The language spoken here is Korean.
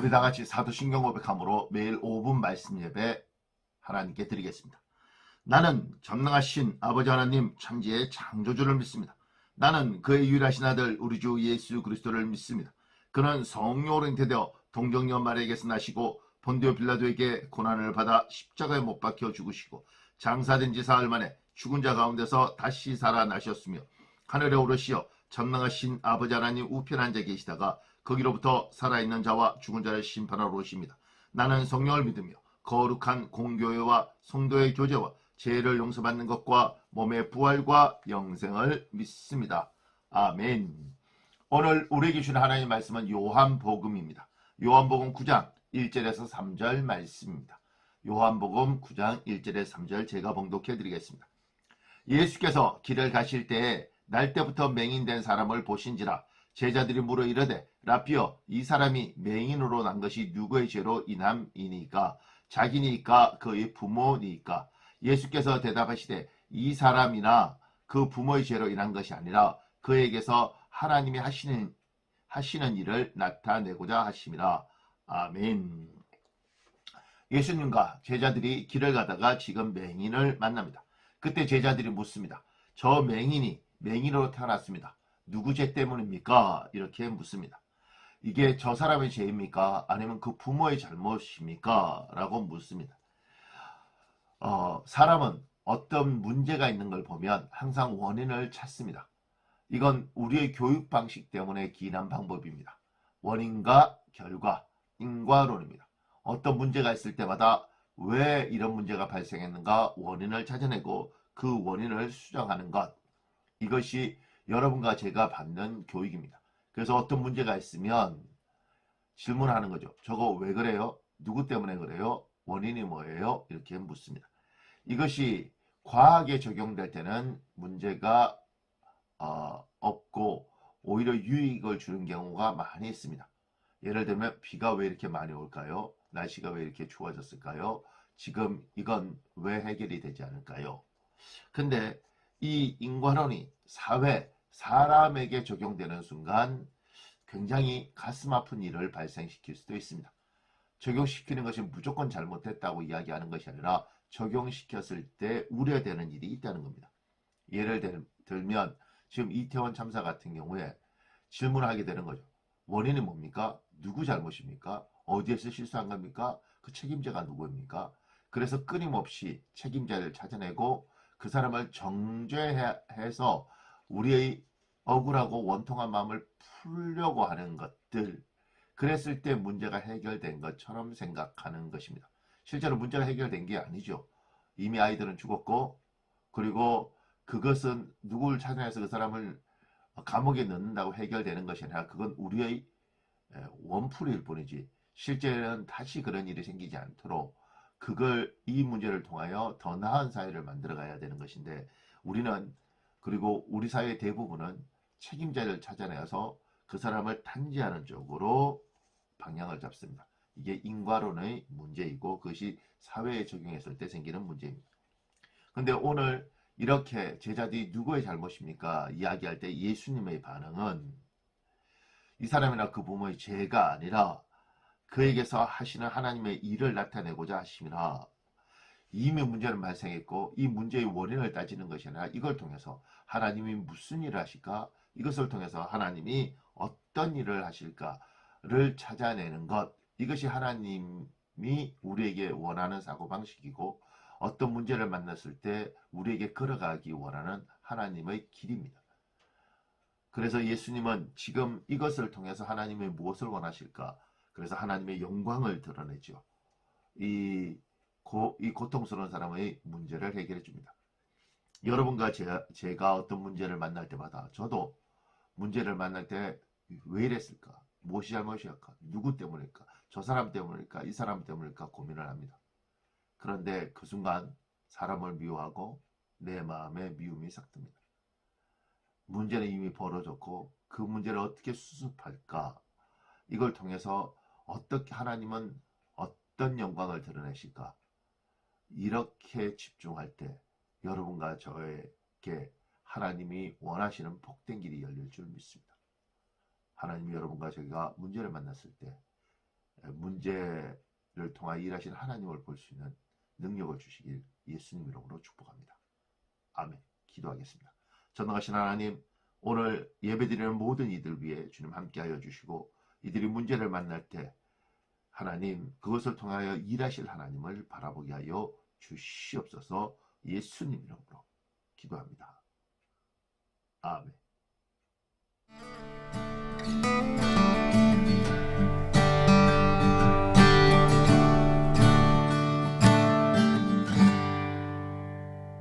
우리 다 같이 사도신경 고백함으로 매일 5분 말씀 예배 하나님께 드리겠습니다. 나는 전능하신 아버지 하나님 천지의 창조주를 믿습니다. 나는 그의 유일하신 아들 우리 주 예수 그리스도를 믿습니다. 그는 성령으로 잉태되어 동정녀 마리아에게서 나시고 본디오 빌라도에게 고난을 받아 십자가에 못 박혀 죽으시고 장사된 지 사흘 만에 죽은 자 가운데서 다시 살아나셨으며 하늘에 오르시어 전능하신 아버지 하나님 우편에 앉아 계시다가 거기로부터 살아있는 자와 죽은 자를 심판하러 오십니다. 나는 성령을 믿으며 거룩한 공교회와 성도의 교제와 죄를 용서받는 것과 몸의 부활과 영생을 믿습니다. 아멘. 오늘 우리에게 주신 하나님의 말씀은 요한복음입니다. 요한복음 9장 1절에서 3절 말씀입니다. 요한복음 9장 1절에서 3절 제가 봉독해 드리겠습니다. 예수께서 길을 가실 때에 날때부터 맹인된 사람을 보신지라 제자들이 물어 이르되 라피어 이 사람이 맹인으로 난 것이 누구의 죄로 인함이니까 자기니까 그의 부모니까 예수께서 대답하시되 이 사람이나 그 부모의 죄로 인한 것이 아니라 그에게서 하나님이 하시는 일을 나타내고자 하심이라. 아멘. 예수님과 제자들이 길을 가다가 지금 맹인을 만납니다. 그때 제자들이 묻습니다. 저 맹인이 맹인으로 태어났습니다. 누구 죄 때문입니까? 이렇게 묻습니다. 이게 저 사람의 죄입니까? 아니면 그 부모의 잘못입니까? 라고 묻습니다. 사람은 어떤 문제가 있는 걸 보면 항상 원인을 찾습니다. 이건 우리의 교육 방식 때문에 기인한 방법입니다. 원인과 결과, 인과론입니다. 어떤 문제가 있을 때마다 왜 이런 문제가 발생했는가 원인을 찾아내고 그 원인을 수정하는 것, 이것이 여러분과 제가 받는 교육입니다. 그래서 어떤 문제가 있으면 질문하는 거죠. 저거 왜 그래요? 누구 때문에 그래요? 원인이 뭐예요? 이렇게 묻습니다. 이것이 과학에 적용될 때는 문제가 없고 오히려 유익을 주는 경우가 많이 있습니다. 예를 들면 비가 왜 이렇게 많이 올까요? 날씨가 왜 이렇게 추워졌을까요? 지금 이건 왜 해결이 되지 않을까요? 근데 이 인과론이 사회, 사람에게 적용되는 순간 굉장히 가슴 아픈 일을 발생시킬 수도 있습니다. 적용시키는 것이 무조건 잘못했다고 이야기하는 것이 아니라 적용시켰을 때 우려되는 일이 있다는 겁니다. 예를 들면 지금 이태원 참사 같은 경우에 질문을 하게 되는 거죠. 원인이 뭡니까? 누구 잘못입니까? 어디에서 실수한 겁니까? 그 책임자가 누구입니까? 그래서 끊임없이 책임자를 찾아내고 그 사람을 정죄해서 우리의 억울하고 원통한 마음을 풀려고 하는 것들, 그랬을 때 문제가 해결된 것처럼 생각하는 것입니다. 실제로 문제가 해결된 게 아니죠. 이미 아이들은 죽었고, 그리고 그것은 누구를 찾아내서 그 사람을 감옥에 넣는다고 해결되는 것이 아니라 그건 우리의 원풀일 뿐이지 실제는 다시 그런 일이 생기지 않도록 이 문제를 통하여 더 나은 사회를 만들어 가야 되는 것인데, 우리는, 그리고 우리 사회의 대부분은 책임자를 찾아내서 그 사람을 단죄하는 쪽으로 방향을 잡습니다. 이게 인과론의 문제이고 그것이 사회에 적용했을 때 생기는 문제입니다. 근데 오늘 이렇게 제자들이 누구의 잘못입니까? 이야기할 때 예수님의 반응은 이 사람이나 그 부모의 죄가 아니라 그에게서 하시는 하나님의 일을 나타내고자 하심이라. 이미 문제는 발생했고 이 문제의 원인을 따지는 것이 아니라 이걸 통해서 하나님이 무슨 일을 하실까? 이것을 통해서 하나님이 어떤 일을 하실까를 찾아내는 것, 이것이 하나님이 우리에게 원하는 사고방식이고 어떤 문제를 만났을 때 우리에게 걸어가기 원하는 하나님의 길입니다. 그래서 예수님은 지금 이것을 통해서 하나님의 무엇을 원하실까? 그래서 하나님의 영광을 드러내죠. 이 고통스러운 사람의 문제를 해결해 줍니다. 여러분과 제가 어떤 문제를 만날 때마다 저도 문제를 만날 때 왜 이랬을까? 무엇이 잘못이었을까? 누구 때문일까? 저 사람 때문일까? 이 사람 때문일까? 고민을 합니다. 그런데 그 순간 사람을 미워하고 내 마음에 미움이 싹 듭니다. 문제는 이미 벌어졌고 그 문제를 어떻게 수습할까? 이걸 통해서 어떻게 하나님은 어떤 영광을 드러내실까? 이렇게 집중할 때 여러분과 저에게 하나님이 원하시는 복된 길이 열릴 줄 믿습니다. 하나님이 여러분과 저희가 문제를 만났을 때 문제를 통하여 일하시는 하나님을 볼 수 있는 능력을 주시길 예수님 이름으로 축복합니다. 아멘. 기도하겠습니다. 전능하신 하나님, 오늘 예배드리는 모든 이들 위해 주님 함께하여 주시고 이들이 문제를 만날 때 하나님 그것을 통하여 일하실 하나님을 바라보게 하여 주시옵소서. 예수님 이름으로 기도합니다. 아멘.